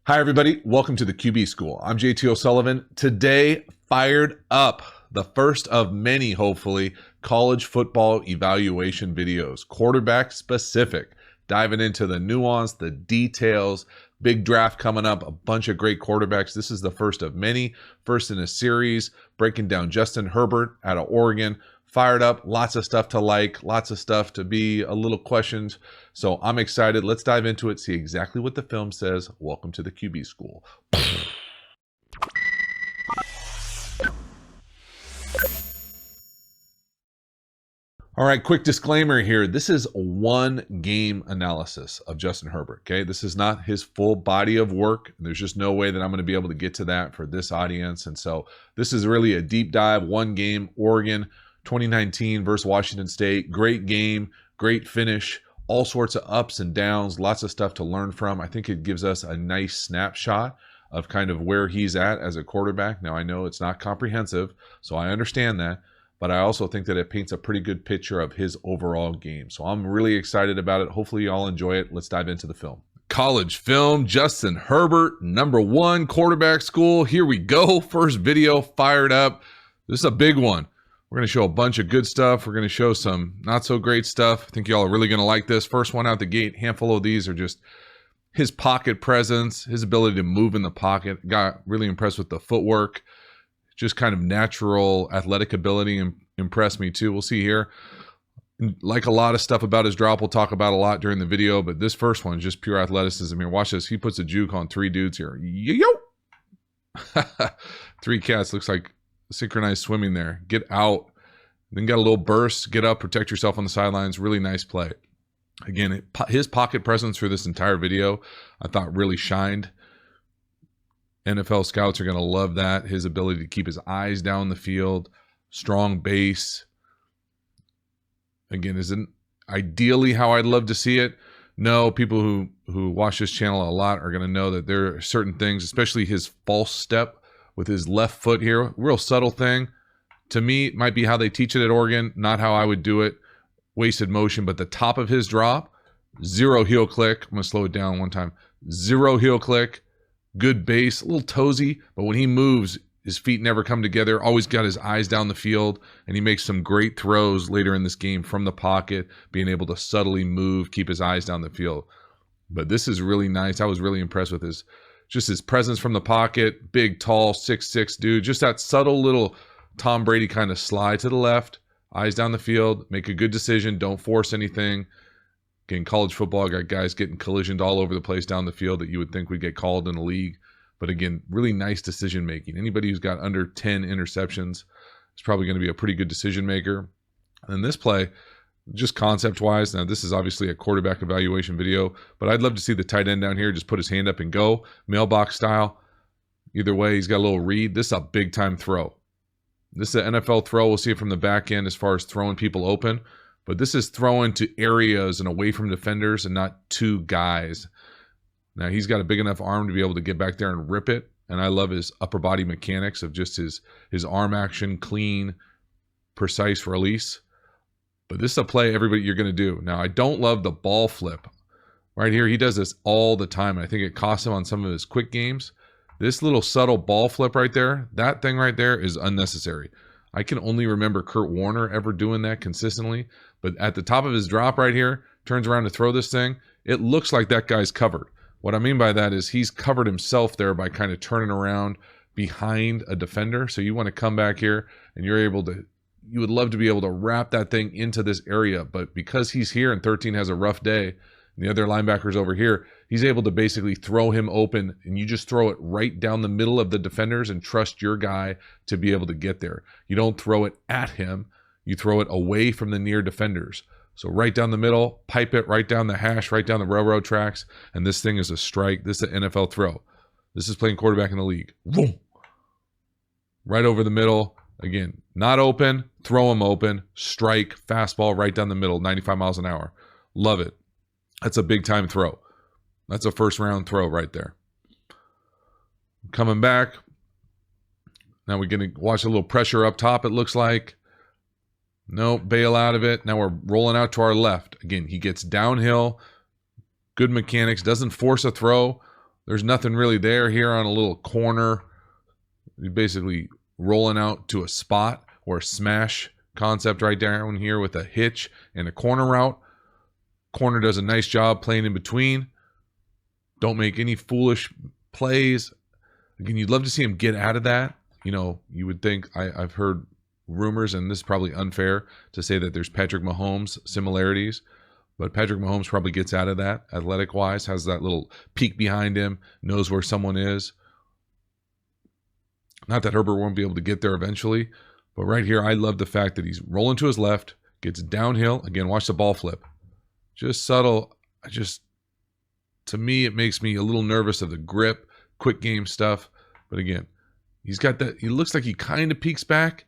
Hi, everybody. Welcome to the QB School. I'm JT O'Sullivan. Today, fired up. The first of many, hopefully, college football evaluation videos, quarterback specific, diving into the nuance, the details, big draft coming up, a bunch of great quarterbacks. This is the first of many, first in a series, breaking down Justin Herbert out of Oregon. Fired up, lots of stuff to like, lots of stuff to be a little questioned. So I'm excited. Let's dive into it, see exactly what the film says. Welcome to the QB School. All right, quick disclaimer here. This is one game analysis of Justin Herbert, okay? This is not his full body of work. There's just no way that I'm going to be able to get to that for this audience. And so this is really a deep dive, one game, Oregon 2019 versus Washington State. Great game, great finish, all sorts of ups and downs, lots of stuff to learn from. I think it gives us a nice snapshot of kind of where he's at as a quarterback. Now, I know it's not comprehensive, so I understand that, but I also think that it paints a pretty good picture of his overall game. So I'm really excited about it. Hopefully you all enjoy it. Let's dive into the film. College film, Justin Herbert, #1 quarterback school. Here we go. First video, fired up. This is a big one. We're going to show a bunch of good stuff. We're going to show some not so great stuff. I think y'all are really going to like this. First one out the gate, handful of these are just his pocket presence, his ability to move in the pocket. Got really impressed with the footwork. Just kind of natural athletic ability impressed me too. We'll see here. Like a lot of stuff about his drop, we'll talk about a lot during the video, but this first one is just pure athleticism here. Watch this. He puts a juke on 3 dudes here. Yo! 3 cats. Looks like synchronized swimming there. Get out. Then got a little burst. Get up. Protect yourself on the sidelines. Really nice play. Again, his pocket presence through this entire video, I thought really shined. NFL scouts are going to love that. His ability to keep his eyes down the field. Strong base. Again, isn't ideally how I'd love to see it. No, people who watch this channel a lot are going to know that there are certain things, especially his false step with his left foot here. Real subtle thing. To me, it might be how they teach it at Oregon, not how I would do it. Wasted motion, but the top of his drop, 0 heel click. I'm going to slow it down one time. 0 heel click. Good base, a little toesy, but when he moves, his feet never come together. Always got his eyes down the field, and he makes some great throws later in this game from the pocket, being able to subtly move, keep his eyes down the field. But this is really nice. I was really impressed with his presence from the pocket. Big, tall, 6'6" dude. Just that subtle little Tom Brady kind of slide to the left, eyes down the field, make a good decision, don't force anything. Again, college football, got guys getting collisioned all over the place down the field that you would think would get called in the league. But again, really nice decision making. Anybody who's got under 10 interceptions is probably going to be a pretty good decision maker. And this play, just concept wise, now this is obviously a quarterback evaluation video, but I'd love to see the tight end down here just put his hand up and go, mailbox style. Either way, he's got a little read. This is a big time throw. This is an NFL throw. We'll see it from the back end as far as throwing people open. But this is throwing to areas and away from defenders and not to guys. Now, he's got a big enough arm to be able to get back there and rip it. And I love his upper body mechanics of just his arm action, clean, precise release. But this is a play everybody you're going to do. Now, I don't love the ball flip. Right here, he does this all the time. And I think it costs him on some of his quick games. This little subtle ball flip right there, that thing right there is unnecessary. I can only remember Kurt Warner ever doing that consistently. But at the top of his drop right here, turns around to throw this thing, it looks like that guy's covered. What I mean by that is he's covered himself there by kind of turning around behind a defender. So you want to come back here and you would love to be able to wrap that thing into this area. But because he's here and 13 has a rough day, and the other linebacker's over here, he's able to basically throw him open, and you just throw it right down the middle of the defenders and trust your guy to be able to get there. You don't throw it at him. You throw it away from the near defenders. So right down the middle, pipe it right down the hash, right down the railroad tracks, and this thing is a strike. This is an NFL throw. This is playing quarterback in the league. Boom. Right over the middle. Again, not open, throw him open, strike, fastball right down the middle, 95 miles an hour. Love it. That's a big-time throw. That's a first-round throw right there. Coming back. Now we're going to watch a little pressure up top, it looks like. No, bail out of it. Now we're rolling out to our left. Again, he gets downhill. Good mechanics. Doesn't force a throw. There's nothing really there here on a little corner. You're basically rolling out to a spot or a smash concept right down here with a hitch and a corner route. Corner does a nice job playing in between. Don't make any foolish plays. Again, you'd love to see him get out of that. You know, you would think, I've heard rumors, and this is probably unfair to say that there's Patrick Mahomes similarities, but Patrick Mahomes probably gets out of that athletic-wise, has that little peek behind him, knows where someone is. Not that Herbert won't be able to get there eventually, but right here, I love the fact that he's rolling to his left, gets downhill. Again, watch the ball flip. Just subtle. To me, it makes me a little nervous of the grip, quick game stuff. But again, he's got that. He looks like he kind of peeks back.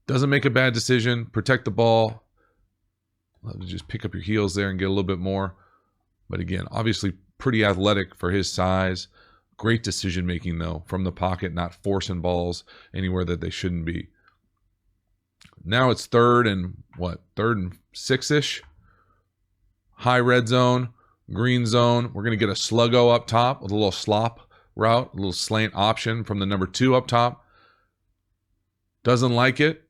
Doesn't make a bad decision. Protect the ball. Love to just pick up your heels there and get a little bit more. But again, obviously pretty athletic for his size. Great decision making, though, from the pocket, not forcing balls anywhere that they shouldn't be. Now it's third and 6-ish. High red zone, green zone. We're going to get a sluggo up top with a little slop route, a little slant option from the number 2 up top. Doesn't like it.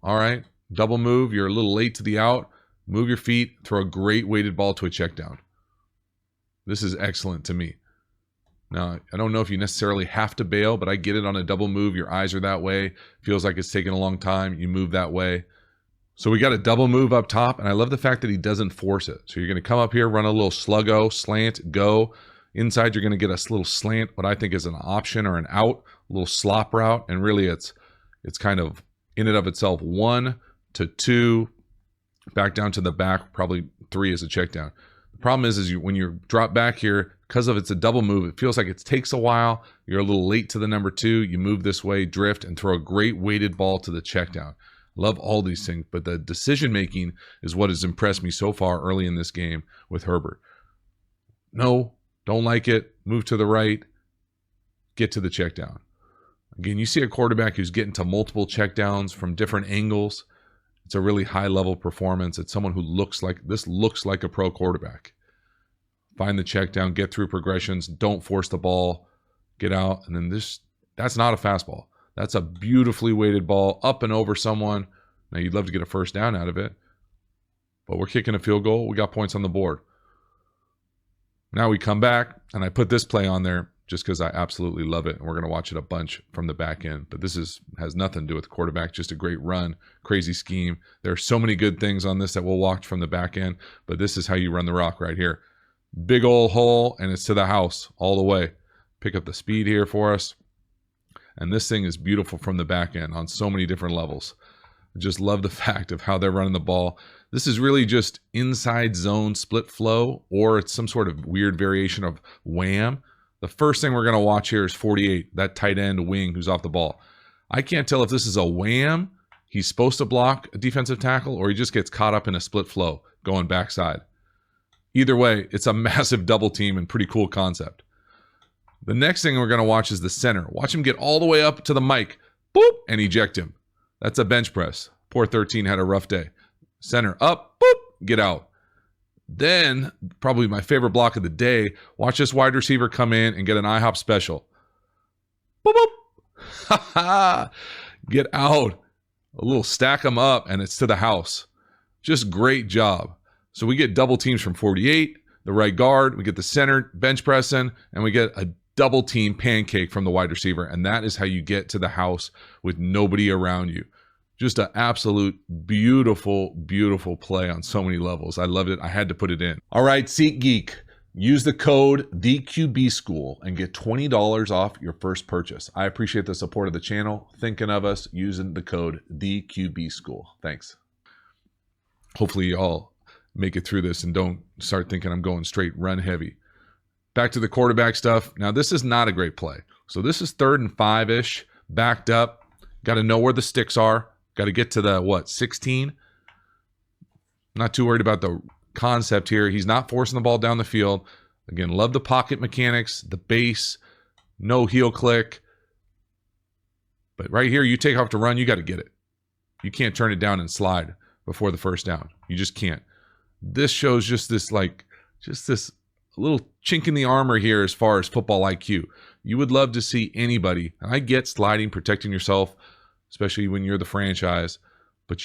All right. Double move. You're a little late to the out. Move your feet. Throw a great weighted ball to a check down. This is excellent to me. Now, I don't know if you necessarily have to bail, but I get it on a double move. Your eyes are that way. Feels like it's taking a long time. You move that way. So we got a double move up top, and I love the fact that he doesn't force it. So you're going to come up here, run a little sluggo, slant, go. Inside, you're going to get a little slant, what I think is an option or an out, a little slop route, and really it's kind of in and of itself 1 to 2, back down to the back, probably 3 is a check down. The problem is when you drop back here, because of it's a double move, it feels like it takes a while. You're a little late to the number 2. You move this way, drift, and throw a great weighted ball to the check down. Love all these things, but the decision making is what has impressed me so far early in this game with Herbert. No, don't like it. Move to the right. Get to the check down. Again, you see a quarterback who's getting to multiple check downs from different angles. It's a really high level performance. It's someone who looks like a pro quarterback. Find the check down, get through progressions, don't force the ball, get out, and then that's not a fastball. That's a beautifully weighted ball up and over someone. Now, you'd love to get a first down out of it, but we're kicking a field goal. We got points on the board. Now we come back, and I put this play on there just because I absolutely love it, and we're going to watch it a bunch from the back end. But this has nothing to do with the quarterback, just a great run, crazy scheme. There are so many good things on this that we'll watch from the back end, but this is how you run the rock right here. Big old hole, and it's to the house all the way. Pick up the speed here for us. And this thing is beautiful from the back end on so many different levels. I just love the fact of how they're running the ball. This is really just inside zone split flow, or it's some sort of weird variation of wham. The first thing we're going to watch here is 48, that tight end wing who's off the ball. I can't tell if this is a wham, he's supposed to block a defensive tackle, or he just gets caught up in a split flow going backside. Either way, it's a massive double team and pretty cool concept. The next thing we're going to watch is the center. Watch him get all the way up to the mic, boop, and eject him. That's a bench press. Poor 13 had a rough day. Center up, boop, get out. Then, probably my favorite block of the day, watch this wide receiver come in and get an IHOP special. Boop, boop. Ha ha. Get out. A little stack them up, and it's to the house. Just great job. So we get double teams from 48, the right guard, we get the center bench pressing, and we get a double team pancake from the wide receiver. And that is how you get to the house with nobody around you. Just an absolute beautiful, beautiful play on so many levels. I loved it. I had to put it in. All right, SeatGeek. Use the code TheQBSchool and get $20 off your first purchase. I appreciate the support of the channel. Thinking of us using the code TheQBSchool. Thanks. Hopefully you all make it through this and don't start thinking I'm going straight run heavy. Back to the quarterback stuff. Now, this is not a great play. So this is 3rd and 5-ish, backed up. Got to know where the sticks are. Got to get to the, 16? Not too worried about the concept here. He's not forcing the ball down the field. Again, love the pocket mechanics, the base, no heel click. But right here, you take off to run, you got to get it. You can't turn it down and slide before the first down. You just can't. This shows just this little chink in the armor here as far as football IQ. You would love to see anybody, and I get sliding, protecting yourself, especially when you're the franchise, but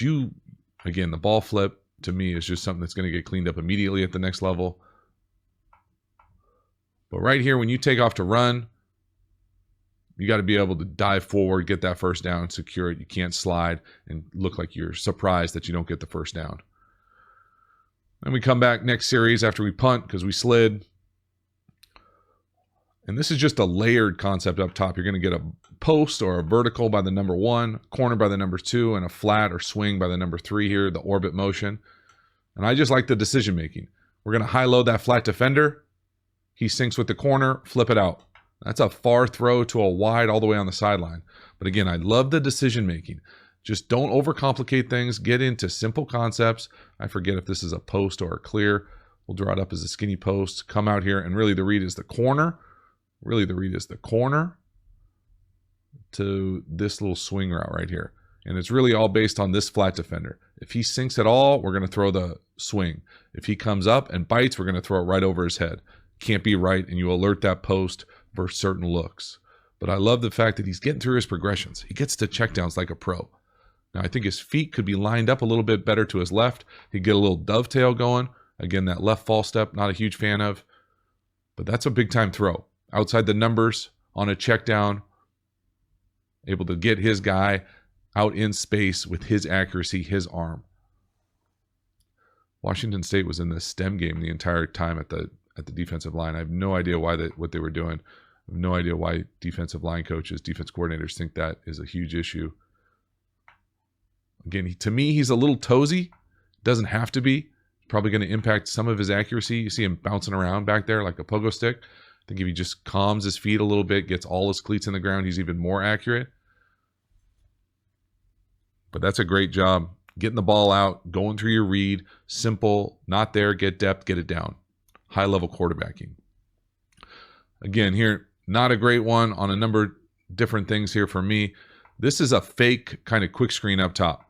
again, the ball flip to me is just something that's going to get cleaned up immediately at the next level. But right here, when you take off to run, you got to be able to dive forward, get that first down, secure it. You can't slide and look like you're surprised that you don't get the first down. Then we come back next series after we punt because we slid. And this is just a layered concept up top. You're going to get a post or a vertical by the number 1, corner by the number 2, and a flat or swing by the number 3 here, the orbit motion. And I just like the decision making. We're going to high-load that flat defender. He sinks with the corner, flip it out. That's a far throw to a wide all the way on the sideline. But again, I love the decision making. Just don't overcomplicate things. Get into simple concepts. I forget if this is a post or a clear. We'll draw it up as a skinny post. Come out here, and really the read is the corner. Really the read is the corner to this little swing route right here. And it's really all based on this flat defender. If he sinks at all, we're going to throw the swing. If he comes up and bites, we're going to throw it right over his head. Can't be right, and you alert that post for certain looks. But I love the fact that he's getting through his progressions. He gets to checkdowns like a pro. Now, I think his feet could be lined up a little bit better to his left. He'd get a little dovetail going. Again, that left false step, not a huge fan of. But that's a big-time throw. Outside the numbers on a check down, able to get his guy out in space with his accuracy, his arm. Washington State was in the stem game the entire time at the defensive line. I have no idea what they were doing. I have no idea why defensive line coaches, defense coordinators think that is a huge issue. Again, to me, he's a little toesy. Doesn't have to be. Probably going to impact some of his accuracy. You see him bouncing around back there like a pogo stick. I think if he just calms his feet a little bit, gets all his cleats in the ground, he's even more accurate. But that's a great job. Getting the ball out, going through your read, simple, not there, get depth, get it down. High-level quarterbacking. Again, here, not a great one on a number of different things here for me. This is a fake kind of quick screen up top.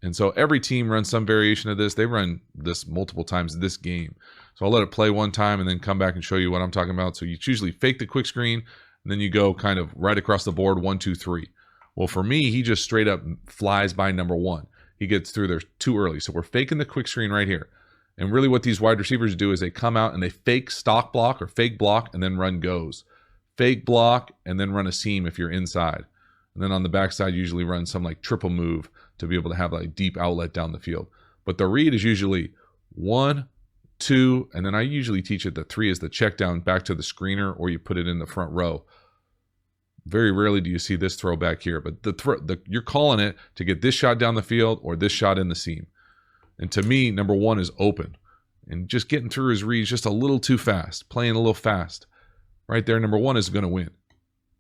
And so every team runs some variation of this. They run this multiple times this game. So I'll let it play one time and then come back and show you what I'm talking about. So you usually fake the quick screen, and then you go kind of right across the board, 1, 2, 3. Well, for me, he just straight up flies by number 1. He gets through there too early. So we're faking the quick screen right here. And really what these wide receivers do is they come out and they fake stock block or fake block and then run goes. Fake block and then run a seam if you're inside. And then on the backside, usually run some like triple move to be able to have like deep outlet down the field. But the read is usually 1, 2, and then I usually teach it that 3 is the check down back to the screener, or you put it in the front row. Very rarely do you see this throw back here, but you're calling it to get this shot down the field or this shot in the seam. And to me, number 1 is open. And just getting through his reads just a little too fast, playing a little fast. Right there, number 1 is going to win.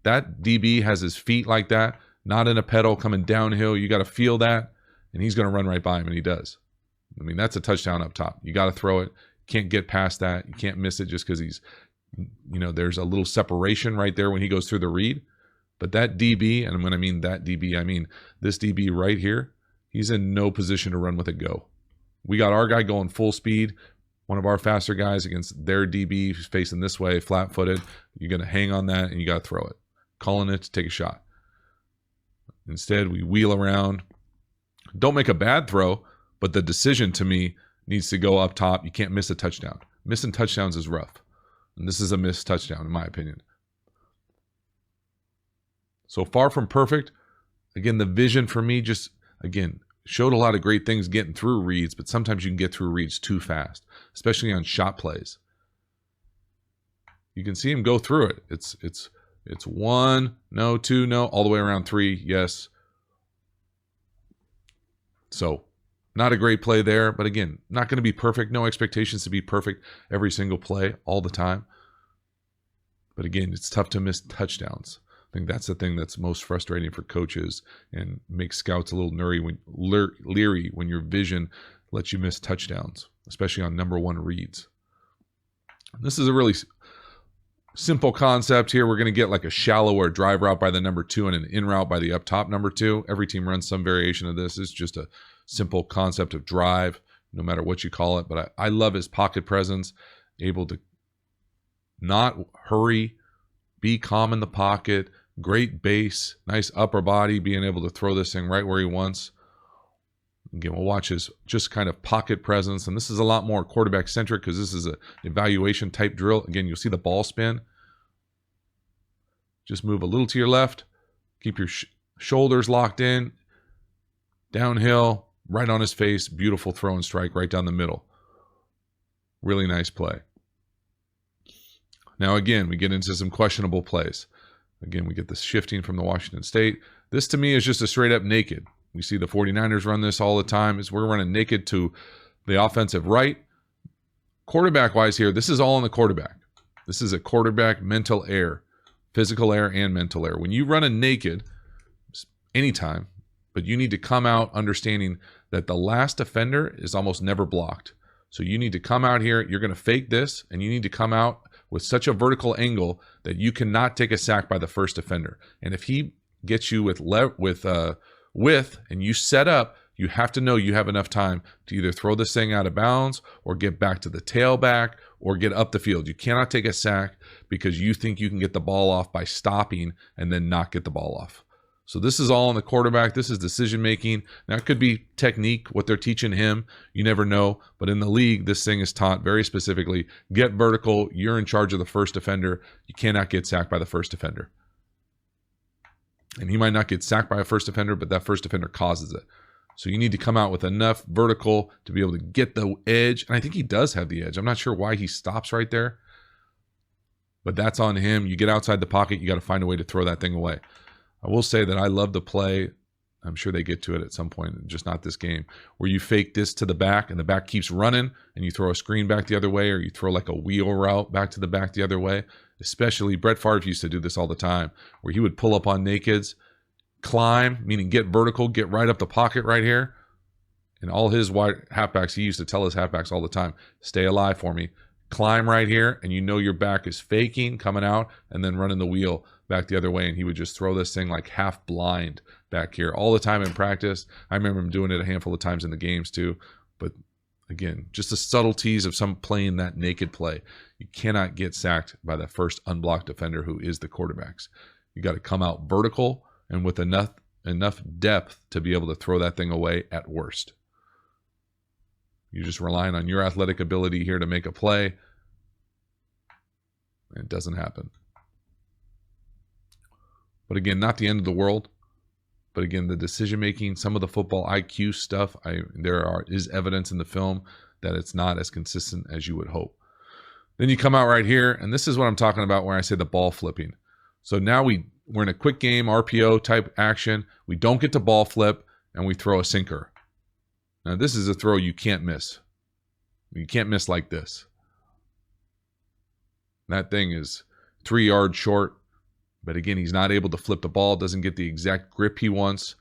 That DB has his feet like that, not in a pedal coming downhill. You got to feel that, and he's going to run right by him, and he does. I mean, that's a touchdown up top. You got to throw it. Can't get past that. You can't miss it just because he's, there's a little separation right there when he goes through the read. But that DB, and when I mean that DB, I mean this DB right here, he's in no position to run with a go. We got our guy going full speed, one of our faster guys against their DB who's facing this way, flat-footed. You're going to hang on that, and you got to throw it. Calling it to take a shot. Instead, we wheel around. Don't make a bad throw, but the decision to me needs to go up top. You can't miss a touchdown. Missing touchdowns is rough. And this is a missed touchdown, in my opinion. So far from perfect. Again, the vision for me just, again, showed a lot of great things getting through reads, but sometimes you can get through reads too fast, especially on shot plays. You can see him go through it. It's 1, no, 2, no, all the way around 3, yes. So, not a great play there, but again, not going to be perfect. No expectations to be perfect every single play all the time. But again, it's tough to miss touchdowns. I think that's the thing that's most frustrating for coaches and makes scouts a little leery when your vision lets you miss touchdowns, especially on number 1 reads. This is a really simple concept here. We're going to get like a shallow or drive route by the number 2 and an in route by the up top number 2. Every team runs some variation of this. It's just a simple concept of drive, no matter what you call it. But I love his pocket presence, able to not hurry, be calm in the pocket, great base, nice upper body, being able to throw this thing right where he wants. Again, we'll watch his just kind of pocket presence. And this is a lot more quarterback centric because this is an evaluation type drill. Again, you'll see the ball spin. Just move a little to your left. Keep your shoulders locked in. Downhill, right on his face. Beautiful throw and strike right down the middle. Really nice play. Now, again, we get into some questionable plays. Again, we get the shifting from the Washington State. This, to me, is just a straight-up naked. We see the 49ers run this all the time. We're running naked to the offensive right. Quarterback-wise here, this is all on the quarterback. This is a quarterback mental error, physical error and mental error. When you run a naked, anytime, but you need to come out understanding that the last defender is almost never blocked. So you need to come out here. You're going to fake this, and you need to come out with such a vertical angle that you cannot take a sack by the first defender. And if he gets you with width and you set up, you have to know you have enough time to either throw this thing out of bounds or get back to the tailback or get up the field. You cannot take a sack because you think you can get the ball off by stopping and then not get the ball off. So this is all on the quarterback. This is decision making. Now it could be technique, what they're teaching him. You never know. But in the league, this thing is taught very specifically. Get vertical. You're in charge of the first defender. You cannot get sacked by the first defender. And he might not get sacked by a first defender, but that first defender causes it. So you need to come out with enough vertical to be able to get the edge. And I think he does have the edge. I'm not sure why he stops right there. But that's on him. You get outside the pocket. You got to find a way to throw that thing away. I will say that I love the play. I'm sure they get to it at some point, just not this game, where you fake this to the back and the back keeps running and you throw a screen back the other way, or you throw like a wheel route back to the back the other way. Especially Brett Favre used to do this all the time, where he would pull up on nakeds, climb, meaning get vertical, get right up the pocket right here. And all his wide halfbacks, he used to tell his halfbacks all the time, stay alive for me. Climb right here, and you know your back is faking, coming out, and then running the wheel back the other way. And he would just throw this thing like half blind back here all the time in practice. I remember him doing it a handful of times in the games too. But again, just the subtleties of some playing that naked play. You cannot get sacked by the first unblocked defender, who is the quarterbacks. You got to come out vertical and with enough depth to be able to throw that thing away at worst. You're just relying on your athletic ability here to make a play. It doesn't happen. But again, not the end of the world. But again, the decision-making, some of the football IQ stuff, there is evidence in the film that it's not as consistent as you would hope. Then you come out right here, and this is what I'm talking about where I say the ball flipping. So now we're in a quick game, RPO type action. We don't get to ball flip, and we throw a sinker. Now, this is a throw you can't miss. You can't miss like this. That thing is 3 yards short. But again, he's not able to flip the ball. Doesn't get the exact grip he wants.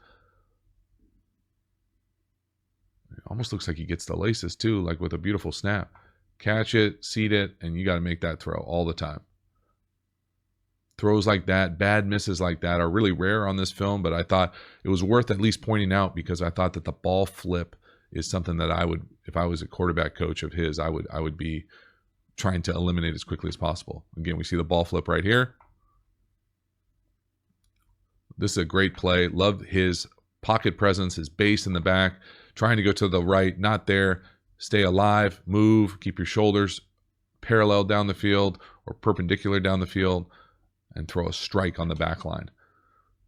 It almost looks like he gets the laces too, like with a beautiful snap. Catch it, seat it, and you got to make that throw all the time. Throws like that, bad misses like that are really rare on this film, but I thought it was worth at least pointing out because I thought that the ball flip is something that I would, if I was a quarterback coach of his, I would be trying to eliminate as quickly as possible. Again, we see the ball flip right here. This is a great play. Love his pocket presence, his base in the back, trying to go to the right, not there. Stay alive, move, keep your shoulders parallel down the field or perpendicular down the field, and throw a strike on the back line.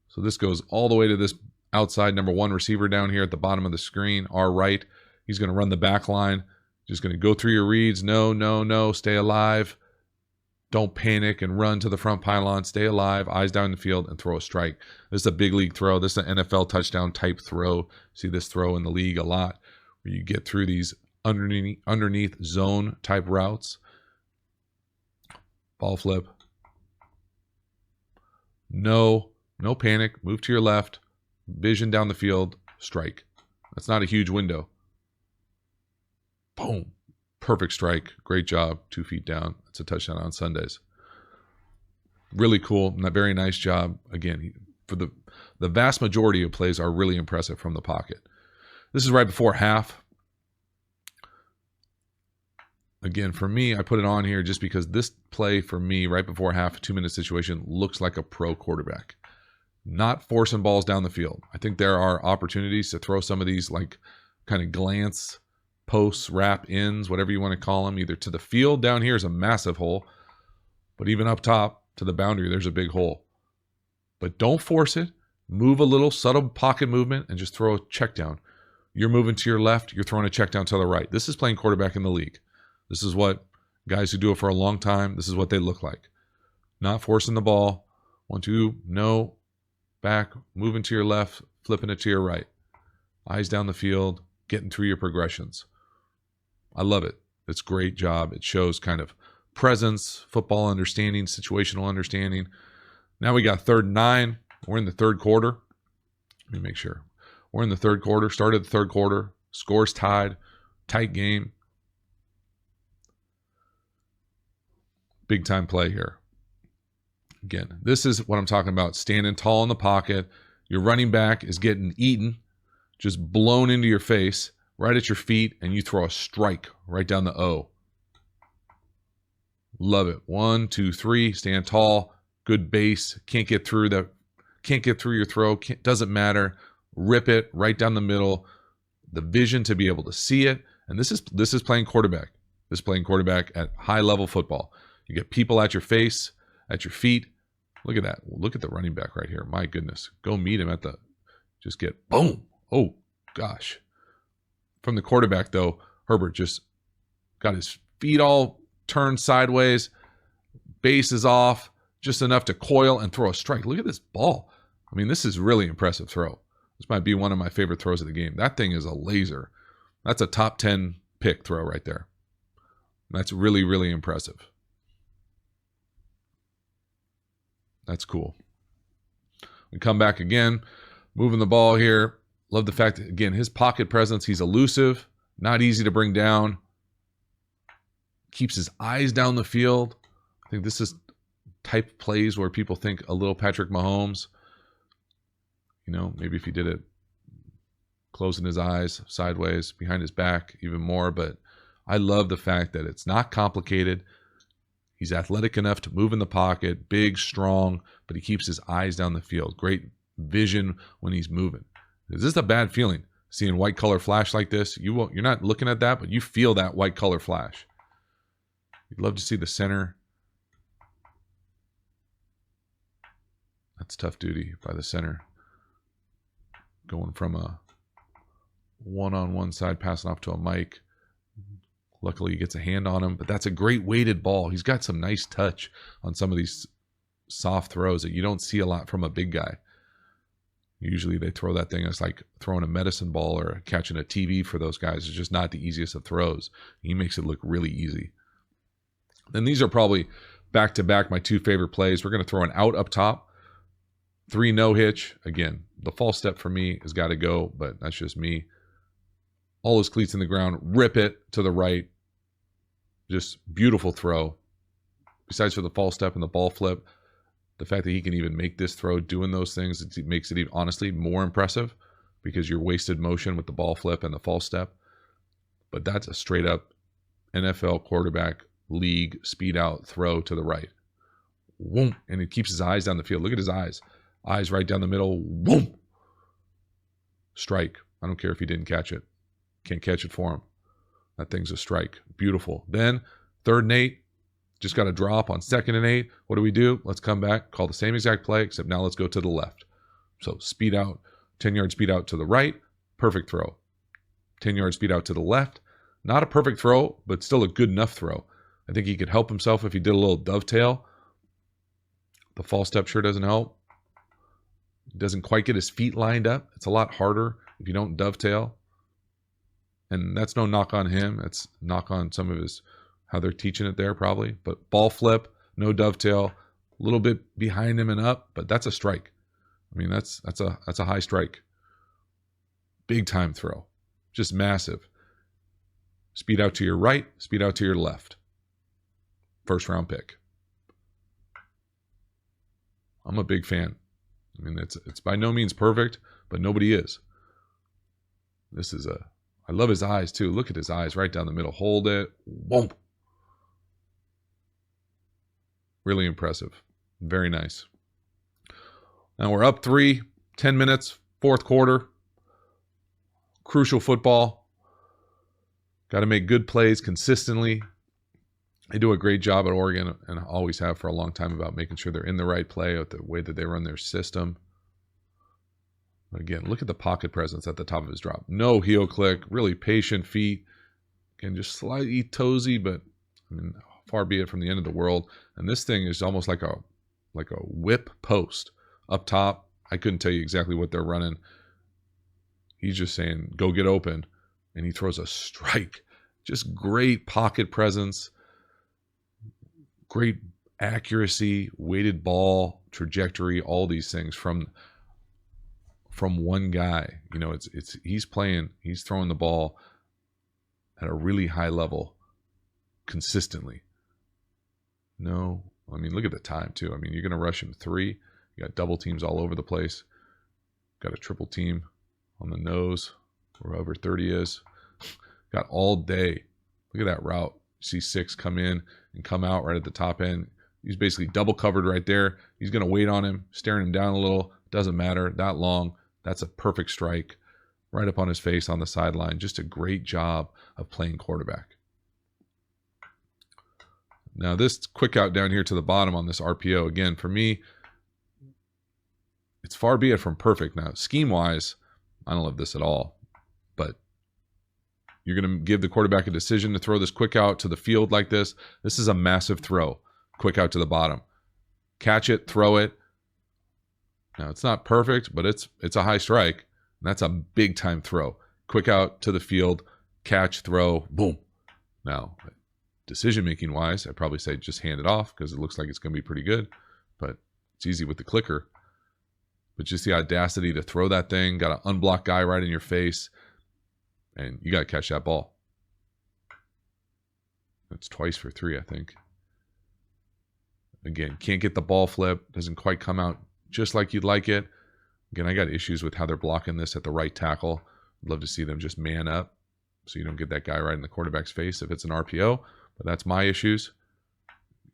So this goes all the way to this outside number 1 receiver down here at the bottom of the screen, our right. He's going to run the back line. Just going to go through your reads. No, stay alive. Don't panic and run to the front pylon. Stay alive, eyes down the field, and throw a strike. This is a big league throw. This is an NFL touchdown type throw. See this throw in the league a lot, where you get through these underneath zone type routes. Ball flip. No panic. Move to your left. Vision down the field. Strike. That's not a huge window. Boom. Perfect strike. Great job. 2 feet down. It's a touchdown on Sundays. Really cool. Very nice job. Again, for the vast majority of plays are really impressive from the pocket. This is right before half. Again, for me, I put it on here just because this play for me right before half, 2-minute situation, looks like a pro quarterback. Not forcing balls down the field. I think there are opportunities to throw some of these like kind of glance, posts, wrap ins, whatever you want to call them, either to the field. Down here is a massive hole, but even up top to the boundary, there's a big hole. But don't force it. Move a little, subtle pocket movement, and just throw a check down. You're moving to your left, you're throwing a check down to the right. This is playing quarterback in the league. This is what guys who do it for a long time, this is what they look like. Not forcing the ball. 1, 2, no. Back, moving to your left, flipping it to your right. Eyes down the field, getting through your progressions. I love it. It's a great job. It shows kind of presence, football understanding, situational understanding. Now we got 3rd and 9. We're in the third quarter. Let me make sure. We're in the third quarter. Started the third quarter. Scores tied. Tight game. Big time play here. Again, this is what I'm talking about. Standing tall in the pocket. Your running back is getting eaten, just blown into your face, right at your feet, and you throw a strike right down the O. Love it. 1, 2, 3. Stand tall. Good base. Can't get through that. Can't get through your throw. Doesn't matter. Rip it right down the middle. The vision to be able to see it. And this is playing quarterback. This is playing quarterback at high level football. You get people at your face, at your feet. Look at that. Look at the running back right here. My goodness. Go meet him at the, just get boom. Oh, gosh. From the quarterback, though, Herbert just got his feet all turned sideways. Base is off. Just enough to coil and throw a strike. Look at this ball. I mean, this is really impressive throw. This might be one of my favorite throws of the game. That thing is a laser. That's a top 10 pick throw right there. That's really, really impressive. That's cool. We come back again, moving the ball here. Love the fact that, again, his pocket presence, he's elusive, not easy to bring down. Keeps his eyes down the field. I think this is type of plays where people think a little Patrick Mahomes. You know, maybe if he did it closing his eyes sideways, behind his back, even more. But I love the fact that it's not complicated. He's athletic enough to move in the pocket, big, strong, but he keeps his eyes down the field. Great vision when he's moving. Is this a bad feeling? Seeing white color flash like this, you're not looking at that, but you feel that white color flash. You'd love to see the center. That's tough duty by the center. Going from a one-on-one side, passing off to a Mike. Luckily, he gets a hand on him, but that's a great weighted ball. He's got some nice touch on some of these soft throws that you don't see a lot from a big guy. Usually they throw that thing as like throwing a medicine ball or catching a TV for those guys. It's just not the easiest of throws. He makes it look really easy. Then these are probably back-to-back my two favorite plays. We're going to throw an out up top. 3 no hitch. Again, the false step for me has got to go, but that's just me. All his cleats in the ground. Rip it to the right. Just beautiful throw. Besides for the false step and the ball flip, the fact that he can even make this throw doing those things, it makes it even, honestly, more impressive because you're wasted motion with the ball flip and the false step. But that's a straight up NFL quarterback league speed out throw to the right. Whoom, and it keeps his eyes down the field. Look at his eyes. Eyes right down the middle. Whoom. Strike. I don't care if he didn't catch it. Can't catch it for him. That thing's a strike. Beautiful. Then 3rd and 8. Just got a drop on 2nd and 8. What do? Let's come back. Call the same exact play, except now let's go to the left. So speed out. 10-yard speed out to the right. Perfect throw. 10-yard speed out to the left. Not a perfect throw, but still a good enough throw. I think he could help himself if he did a little dovetail. The false step sure doesn't help. He doesn't quite get his feet lined up. It's a lot harder if you don't dovetail. And that's no knock on him. It's knock on some of his, how they're teaching it there probably. But ball flip, no dovetail, a little bit behind him and up, but that's a strike. I mean, that's a high strike. Big time throw. Just massive. Speed out to your right, speed out to your left. 1st round pick. I'm a big fan. I mean, it's by no means perfect, but nobody is. I love his eyes too. Look at his eyes right down the middle. Hold it. Whoop. Really impressive. Very nice. Now we're up 3, 10 minutes, fourth quarter. Crucial football. Got to make good plays consistently. They do a great job at Oregon, and always have for a long time, about making sure they're in the right play with the way that they run their system. But again, look at the pocket presence at the top of his drop. No heel click, really patient feet. Again, just slightly toesy, but I mean, far be it from the end of the world. And this thing is almost like a whip post up top. I couldn't tell you exactly what they're running. He's just saying, go get open. And he throws a strike. Just great pocket presence. Great accuracy, weighted ball, trajectory, all these things from one guy. You know, he's throwing the ball at a really high level consistently. No, I mean, look at the time too. I mean, you're going to rush him 3. You got double teams all over the place. Got a triple team on the nose, wherever 30 is. Got all day. Look at that route. You see 6 come in and come out right at the top end. He's basically double covered right there. He's going to wait on him, staring him down a little. Doesn't matter, that long. That's a perfect strike right up on his face on the sideline. Just a great job of playing quarterback. Now this quick out down here to the bottom on this RPO, again, for me, it's far be it from perfect. Now, scheme-wise, I don't love this at all, but you're going to give the quarterback a decision to throw this quick out to the field like this. This is a massive throw. Quick out to the bottom. Catch it, throw it. Now, it's not perfect, but it's a high strike. And that's a big-time throw. Quick out to the field, catch, throw, boom. Now, decision-making wise, I'd probably say just hand it off because it looks like it's going to be pretty good. But it's easy with the clicker. But just the audacity to throw that thing, got an unblocked guy right in your face, and you got to catch that ball. That's twice for 3, I think. Again, can't get the ball flip. Doesn't quite come out just like you'd like it. Again, I got issues with how they're blocking this at the right tackle. I'd love to see them just man up so you don't get that guy right in the quarterback's face if it's an RPO. But that's my issues.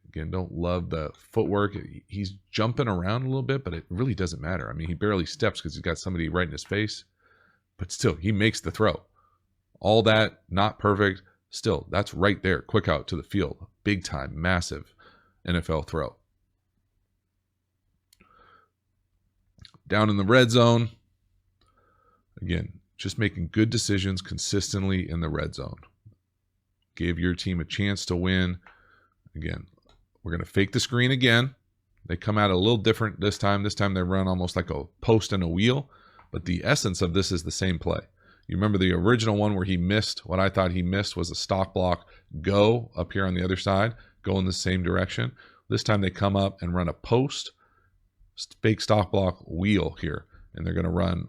Again, don't love the footwork. He's jumping around a little bit, but it really doesn't matter. I mean, he barely steps because he's got somebody right in his face. But still, he makes the throw. All that, not perfect. Still, that's right there. Quick out to the field. Big time, massive NFL throw. Down in the red zone. Again, just making good decisions consistently in the red zone. Gave your team a chance to win. Again, we're going to fake the screen again. They come out a little different this time. This time they run almost like a post and a wheel. But the essence of this is the same play. You remember the original one where he missed, what I thought he missed was a stock block go up here on the other side, go in the same direction. This time they come up and run a post, fake stock block wheel here. And they're going to run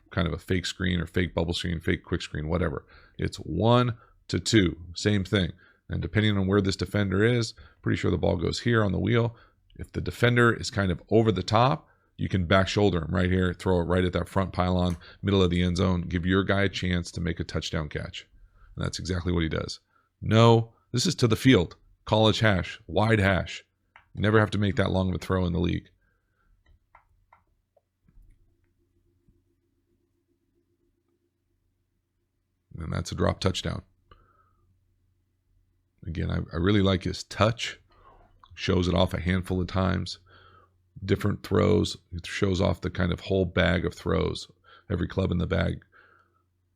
kind of a fake screen or fake bubble screen, fake quick screen, whatever. It's 1 to 2, same thing. And depending on where this defender is, pretty sure the ball goes here on the wheel. If the defender is kind of over the top, you can back shoulder him right here, throw it right at that front pylon, middle of the end zone, give your guy a chance to make a touchdown catch. And that's exactly what he does. No, this is to the field. College hash, wide hash. You never have to make that long of a throw in the league. And that's a drop touchdown. Again, I really like his touch. Shows it off a handful of times. Different throws. It shows off the kind of whole bag of throws. Every club in the bag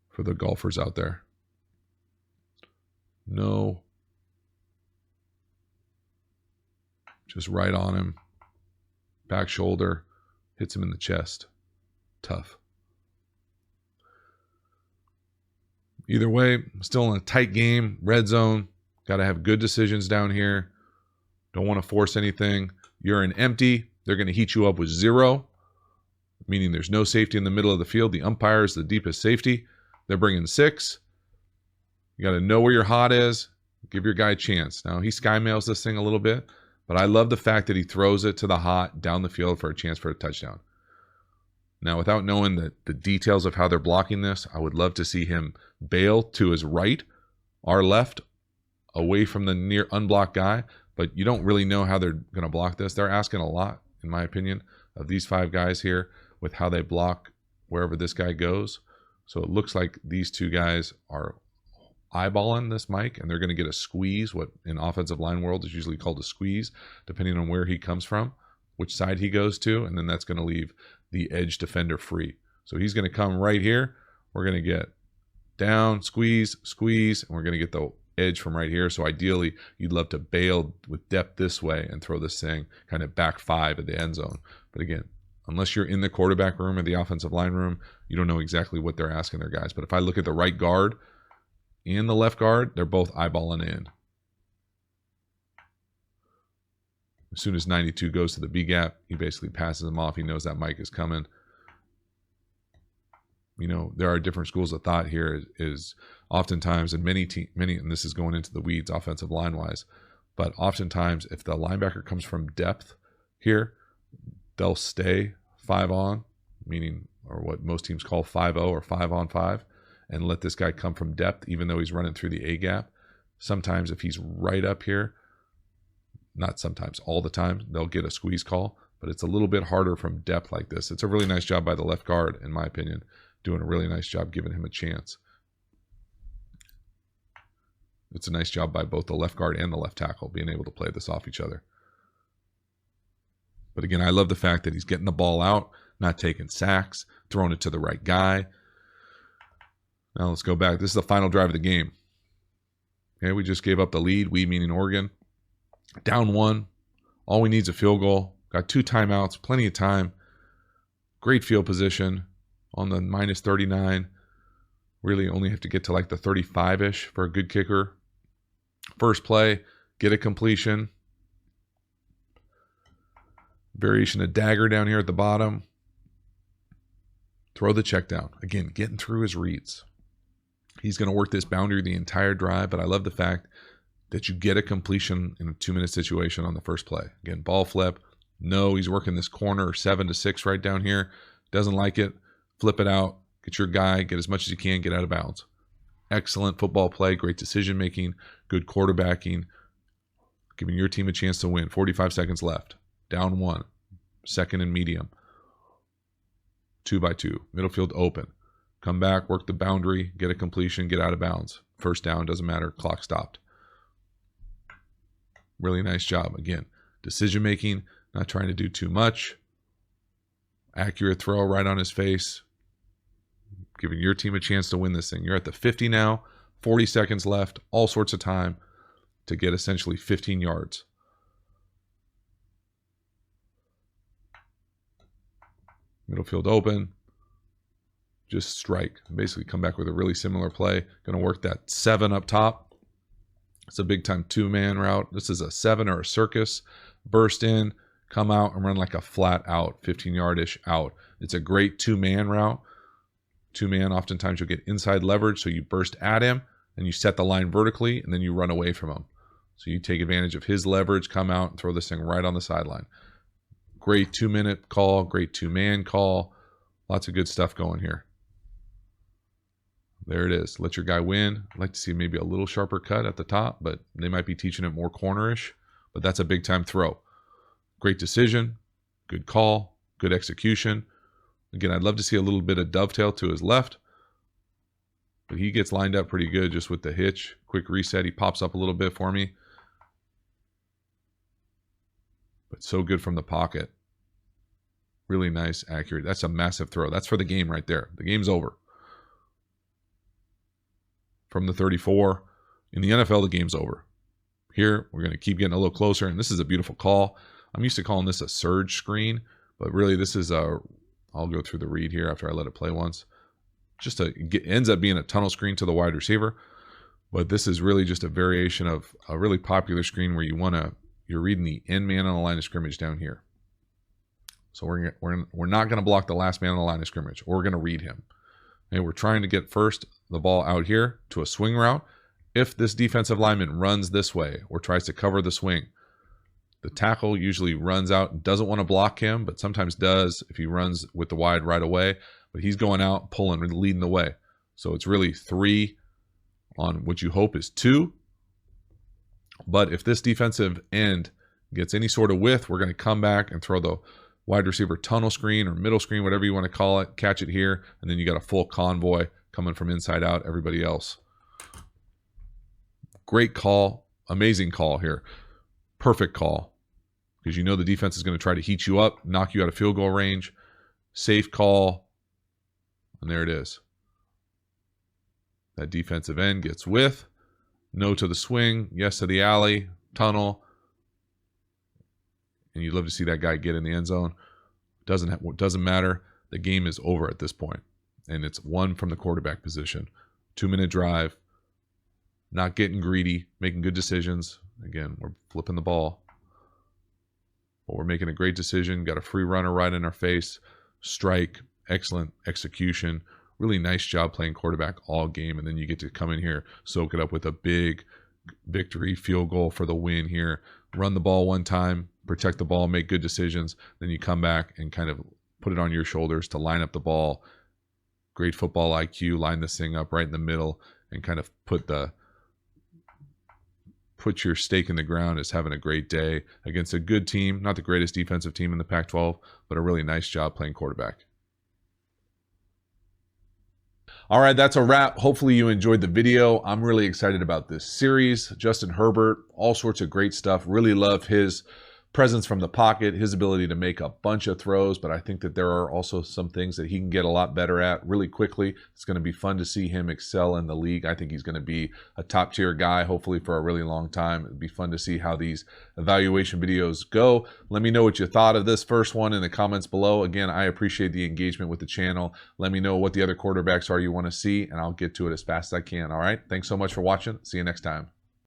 for the golfers out there. No. Just right on him. Back shoulder. Hits him in the chest. Tough. Either way, still in a tight game. Red zone. Got to have good decisions down here. Don't want to force anything. You're in empty. They're going to heat you up with 0, meaning there's no safety in the middle of the field. The umpire is the deepest safety. They're bringing 6. You got to know where your hot is. Give your guy a chance. Now, he skymails this thing a little bit, but I love the fact that he throws it to the hot down the field for a chance for a touchdown. Now, without knowing the details of how they're blocking this, I would love to see him bail to his right, our left, away from the near unblocked guy, but you don't really know how they're going to block this. They're asking a lot, in my opinion, of these 5 guys here with how they block wherever this guy goes. So it looks like these 2 guys are eyeballing this Mike, and they're going to get a squeeze, what in offensive line world is usually called a squeeze, depending on where he comes from, which side he goes to, and then that's going to leave the edge defender free. So he's going to come right here. We're going to get down, squeeze, squeeze, and we're going to get the edge from right here. So ideally, you'd love to bail with depth this way and throw this thing kind of back 5 at the end zone. But again, unless you're in the quarterback room or the offensive line room, you don't know exactly what they're asking their guys. But if I look at the right guard and the left guard, they're both eyeballing in. As soon as 92 goes to the B gap, he basically passes him off. He knows that Mike is coming. You know, there are different schools of thought here. Is oftentimes, and many, and this is going into the weeds offensive line wise, but oftentimes if the linebacker comes from depth here, they'll stay 5 on, meaning, or what most teams call 5-0 or 5-on-5, and let this guy come from depth, even though he's running through the A gap. Sometimes if he's right up here, not sometimes, all the time, they'll get a squeeze call, but it's a little bit harder from depth like this. It's a really nice job by the left guard, in my opinion, doing a really nice job giving him a chance. It's a nice job by both the left guard and the left tackle being able to play this off each other. But again, I love the fact that he's getting the ball out, not taking sacks, throwing it to the right guy. Now let's go back. This is the final drive of the game. Okay, we just gave up the lead, we meaning Oregon. Down 1. All we need is a field goal. Got 2 timeouts, plenty of time. Great field position on the minus 39. Really only have to get to like the 35-ish for a good kicker. First play, get a completion. Variation of dagger down here at the bottom. Throw the check down. Again, getting through his reads. He's going to work this boundary the entire drive, but I love the fact that you get a completion in a 2-minute situation on the first play. Again, ball flip. No, he's working this corner 7-6 right down here. Doesn't like it. Flip it out. Get your guy. Get as much as you can. Get out of bounds. Excellent football play. Great decision making. Good quarterbacking. Giving your team a chance to win. 45 seconds left. Down 1. Second and medium. 2-by-2. Middle field open. Come back. Work the boundary. Get a completion. Get out of bounds. First down. Doesn't matter. Clock stopped. Really nice job. Again, decision making. Not trying to do too much. Accurate throw right on his face. Giving your team a chance to win this thing. You're at the 50 now. 40 seconds left. All sorts of time to get essentially 15 yards. Middle field open. Just strike. Basically come back with a really similar play. Going to work that 7 up top. It's a big time 2-man route. This is a 7 or a circus. Burst in, come out, and run like a flat out, 15-yard-ish out. It's a great 2-man route. 2-man, oftentimes you'll get inside leverage, so you burst at him, and you set the line vertically, and then you run away from him. So you take advantage of his leverage, come out, and throw this thing right on the sideline. Great 2-minute call, great 2-man call. Lots of good stuff going here. There it is. Let your guy win. I'd like to see maybe a little sharper cut at the top, but they might be teaching it more cornerish. But that's a big-time throw. Great decision. Good call. Good execution. Again, I'd love to see a little bit of dovetail to his left. But he gets lined up pretty good just with the hitch. Quick reset. He pops up a little bit for me. But so good from the pocket. Really nice, accurate. That's a massive throw. That's for the game right there. The game's over. From the 34. In the NFL, the game's over. Here, we're going to keep getting a little closer, and this is a beautiful call. I'm used to calling this a surge screen, but really this is a, I'll go through the read here after I let it play once. It ends up being a tunnel screen to the wide receiver, but this is really just a variation of a really popular screen where you're reading the end man on the line of scrimmage down here. So we're not going to block the last man on the line of scrimmage, or we're going to read him. Okay, we're trying to get first the ball out here to a swing route. If this defensive lineman runs this way or tries to cover the swing, the tackle usually runs out and doesn't want to block him, but sometimes does if he runs with the wide right away. But he's going out, pulling, and leading the way. So it's really 3 on what you hope is 2. But if this defensive end gets any sort of width, we're going to come back and throw the wide receiver tunnel screen or middle screen, whatever you want to call it, catch it here, and then you got a full convoy coming from inside out, everybody else. Great call, amazing call here. Perfect call, because you know the defense is going to try to heat you up, knock you out of field goal range. Safe call, and there it is. That defensive end gets width. No to the swing, yes to the alley, tunnel. And you'd love to see that guy get in the end zone. Doesn't matter. The game is over at this point. And it's one from the quarterback position. 2-minute drive. Not getting greedy, making good decisions. Again, we're flipping the ball. But we're making a great decision. Got a free runner right in our face. Strike. Excellent execution. Really nice job playing quarterback all game. And then you get to come in here, soak it up with a big victory field goal for the win here. Run the ball one time, protect the ball, make good decisions. Then you come back and kind of put it on your shoulders to line up the ball. Great football IQ, line this thing up right in the middle and kind of put your stake in the ground as having a great day against a good team. Not the greatest defensive team in the Pac-12, but a really nice job playing quarterback. All right, that's a wrap. Hopefully you enjoyed the video. I'm really excited about this series. Justin Herbert, all sorts of great stuff. Really love his presence from the pocket, his ability to make a bunch of throws, but I think that there are also some things that he can get a lot better at really quickly. It's going to be fun to see him excel in the league. I think he's going to be a top tier guy, hopefully for a really long time. It'd be fun to see how these evaluation videos go. Let me know what you thought of this first one in the comments below. Again, I appreciate the engagement with the channel. Let me know what the other quarterbacks are you want to see, and I'll get to it as fast as I can. All right, thanks so much for watching. See you next time.